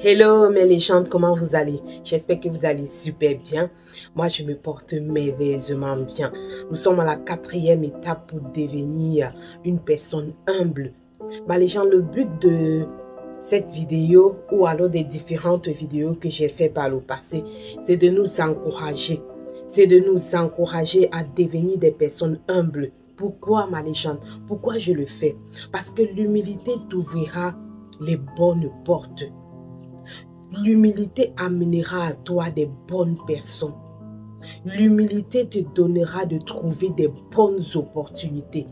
Hello mes légendes, comment vous allez? J'espère que vous allez super bien. Moi, je me porte merveilleusement bien. Nous sommes à la 4e étape pour devenir une personne humble. Ma légende, le but de cette vidéo ou alors des différentes vidéos que j'ai fait par le passé, c'est de nous encourager. C'est de nous encourager à devenir des personnes humbles. Pourquoi ma légende? Pourquoi je le fais? Parce que l'humilité t'ouvrira les bonnes portes. L'humilité amènera à toi des bonnes personnes. L'humilité te donnera de trouver des bonnes opportunités.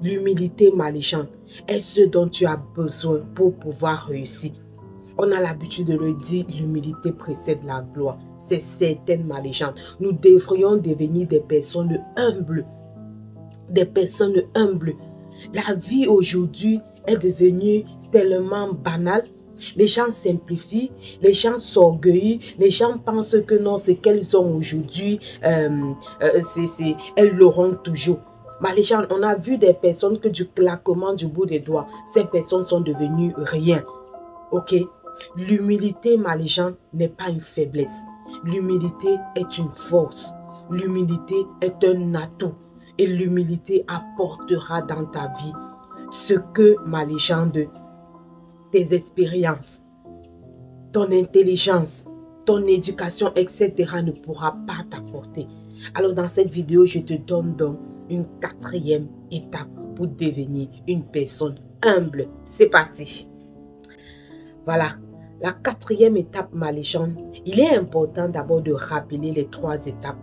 L'humilité, ma légende, est ce dont tu as besoin pour pouvoir réussir. On a l'habitude de le dire, l'humilité précède la gloire. C'est certain, ma légende. Nous devrions devenir des personnes humbles. Des personnes humbles. La vie aujourd'hui est devenue tellement banale. Les gens simplifient, les gens s'orgueillent, les gens pensent que non, ce qu'elles ont aujourd'hui, elles l'auront toujours. Mais les gens, on a vu des personnes que du claquement du bout des doigts, ces personnes sont devenues rien. Ok? L'humilité, ma légende, n'est pas une faiblesse. L'humilité est une force. L'humilité est un atout. Et l'humilité apportera dans ta vie ce que, ma légende, tes expériences, ton intelligence, ton éducation, etc. ne pourra pas t'apporter. Alors dans cette vidéo, je te donne donc une 4e étape pour devenir une personne humble. C'est parti. Voilà, la 4e étape, ma légende, il est important d'abord de rappeler les 3 étapes.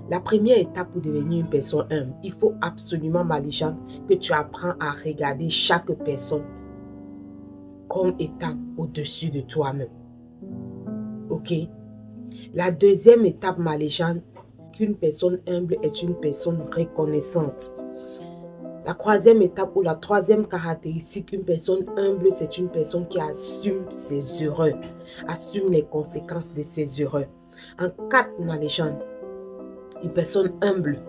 La première étape pour devenir une personne humble, il faut absolument, ma légende, que tu apprends à regarder chaque personne comme étant au-dessus de toi-même. Ok? La 2e étape, ma légende, qu'une personne humble est une personne reconnaissante. La 3e étape ou la 3e caractéristique, une personne humble, c'est une personne qui assume ses erreurs, assume les conséquences de ses erreurs. En 4, ma légende, une personne humble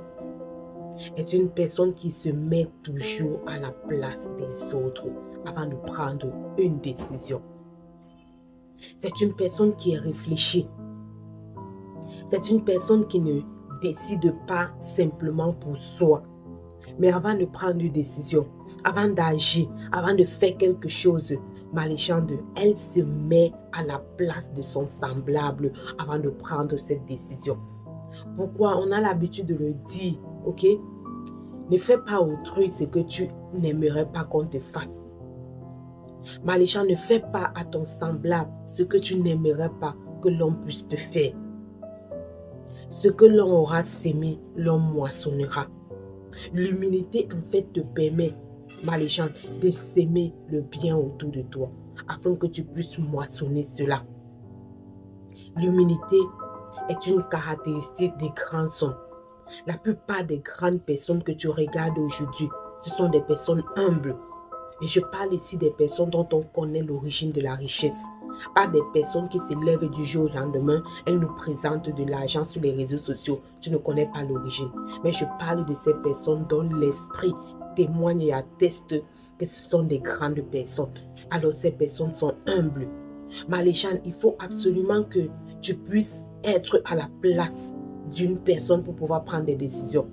est une personne qui se met toujours à la place des autres avant de prendre une décision. C'est une personne qui est réfléchie. C'est une personne qui ne décide pas simplement pour soi. Mais avant de prendre une décision, avant d'agir, avant de faire quelque chose, ma légende, elle se met à la place de son semblable avant de prendre cette décision. Pourquoi? On a l'habitude de le dire, ok? Ne fais pas autrui ce que tu n'aimerais pas qu'on te fasse. Ma légende, ne fais pas à ton semblable ce que tu n'aimerais pas que l'on puisse te faire. Ce que l'on aura sémé, l'on moissonnera. L'humilité, en fait, te permet, ma légende, de s'aimer le bien autour de toi, afin que tu puisses moissonner cela. L'humilité est une caractéristique des grands hommes. La plupart des grandes personnes que tu regardes aujourd'hui, ce sont des personnes humbles. Et je parle ici des personnes dont on connaît l'origine de la richesse. Pas des personnes qui se lèvent du jour au lendemain, elles nous présentent de l'argent sur les réseaux sociaux. Tu ne connais pas l'origine. Mais je parle de ces personnes dont l'esprit témoigne et atteste que ce sont des grandes personnes. Alors ces personnes sont humbles. Ma légende, il faut absolument que tu puisses être à la place d'une personne pour pouvoir prendre des décisions.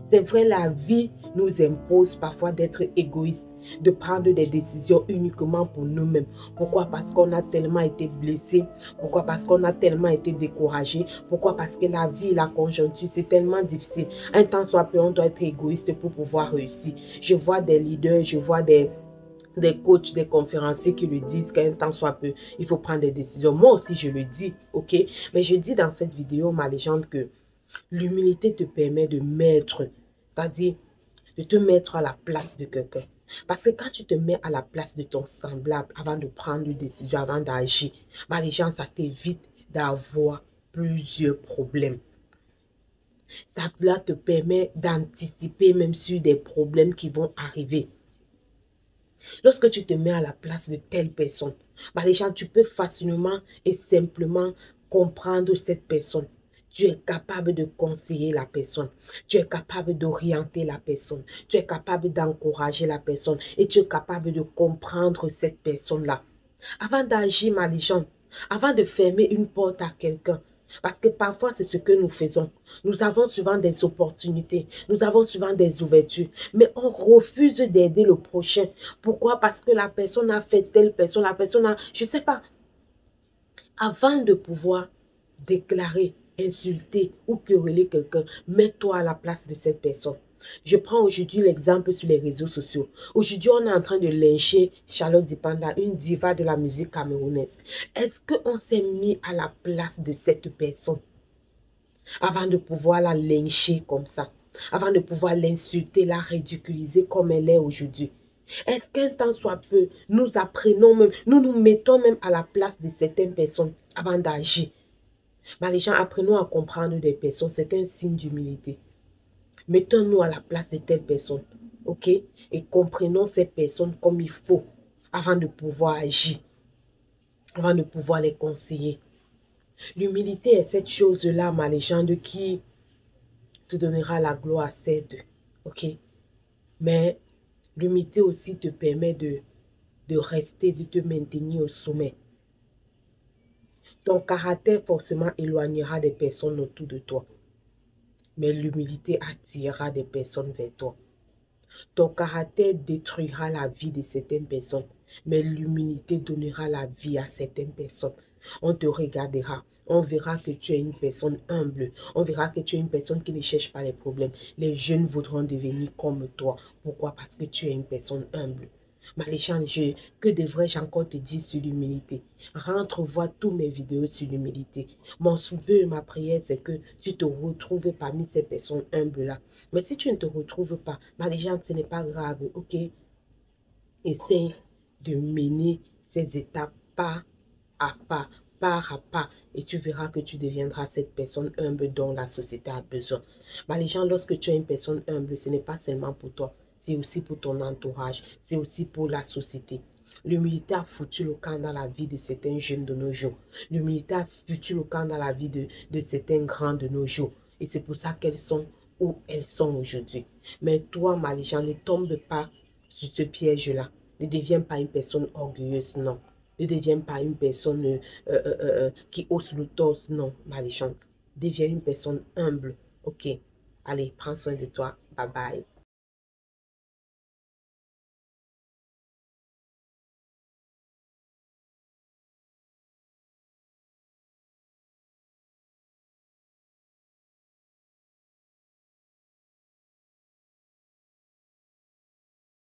C'est vrai, la vie nous impose parfois d'être égoïste, de prendre des décisions uniquement pour nous-mêmes. Pourquoi? Parce qu'on a tellement été blessé. Pourquoi? Parce qu'on a tellement été découragé. Pourquoi? Parce que la vie, la conjoncture, c'est tellement difficile. Un temps soit peu, on doit être égoïste pour pouvoir réussir. Je vois des leaders, je vois des coachs, des conférenciers qui le disent qu'un temps soit peu, il faut prendre des décisions. Moi aussi, je le dis, ok? Mais je dis dans cette vidéo, ma légende, que l'humilité te permet de mettre, c'est-à-dire de te mettre à la place de quelqu'un. Parce que quand tu te mets à la place de ton semblable avant de prendre une décision, avant d'agir, bah les gens, ça t'évite d'avoir plusieurs problèmes. Cela te permet d'anticiper même sur des problèmes qui vont arriver. Lorsque tu te mets à la place de telle personne, bah les gens, tu peux facilement et simplement comprendre cette personne. Tu es capable de conseiller la personne. Tu es capable d'orienter la personne. Tu es capable d'encourager la personne. Et tu es capable de comprendre cette personne-là. Avant d'agir, Marie-Jean, avant de fermer une porte à quelqu'un, parce que parfois c'est ce que nous faisons. Nous avons souvent des opportunités, nous avons souvent des ouvertures, mais on refuse d'aider le prochain. Pourquoi? Parce que la personne a fait telle personne, la personne a, je ne sais pas. Avant de pouvoir déclarer, insulter ou quereller quelqu'un, mets-toi à la place de cette personne. Je prends aujourd'hui l'exemple sur les réseaux sociaux. Aujourd'hui, on est en train de lyncher Charlotte Dipanda, une diva de la musique camerounaise. Est-ce qu'on s'est mis à la place de cette personne avant de pouvoir la lyncher comme ça, avant de pouvoir l'insulter, la ridiculiser comme elle est aujourd'hui? Est-ce qu'un temps soit peu, nous apprenons même, nous nous mettons même à la place de certaines personnes avant d'agir? Mais les gens, apprenons à comprendre des personnes, c'est un signe d'humilité. Mettons-nous à la place de telles personnes, ok? Et comprenons ces personnes comme il faut avant de pouvoir agir, avant de pouvoir les conseiller. L'humilité est cette chose-là, ma légende, qui te donnera la gloire, certes, ok? Mais l'humilité aussi te permet de rester, de te maintenir au sommet. Ton caractère forcément éloignera des personnes autour de toi. Mais l'humilité attirera des personnes vers toi. Ton caractère détruira la vie de certaines personnes, mais l'humilité donnera la vie à certaines personnes. On te regardera, on verra que tu es une personne humble, on verra que tu es une personne qui ne cherche pas les problèmes. Les jeunes voudront devenir comme toi. Pourquoi? Parce que tu es une personne humble. Maléchant, que devrais-je encore te dire sur l'humilité? Rentre voir tous mes vidéos sur l'humilité. Mon souhait et ma prière, c'est que tu te retrouves parmi ces personnes humbles-là. Mais si tu ne te retrouves pas, Maléchant, ce n'est pas grave, ok? Essaye de mener ces étapes pas à pas, et tu verras que tu deviendras cette personne humble dont la société a besoin. Maléchant, lorsque tu es une personne humble, ce n'est pas seulement pour toi, c'est aussi pour ton entourage, c'est aussi pour la société. L'humilité a foutu le camp dans la vie de certains jeunes de nos jours. L'humilité a foutu le camp dans la vie de certains grands de nos jours. Et c'est pour ça qu'elles sont où elles sont aujourd'hui. Mais toi, Maléchant, ne tombe pas sur ce piège-là. Ne deviens pas une personne orgueilleuse, non. Ne deviens pas une personne qui hausse le torse, non, Maléchante. Deviens une personne humble, ok. Allez, prends soin de toi. Bye bye.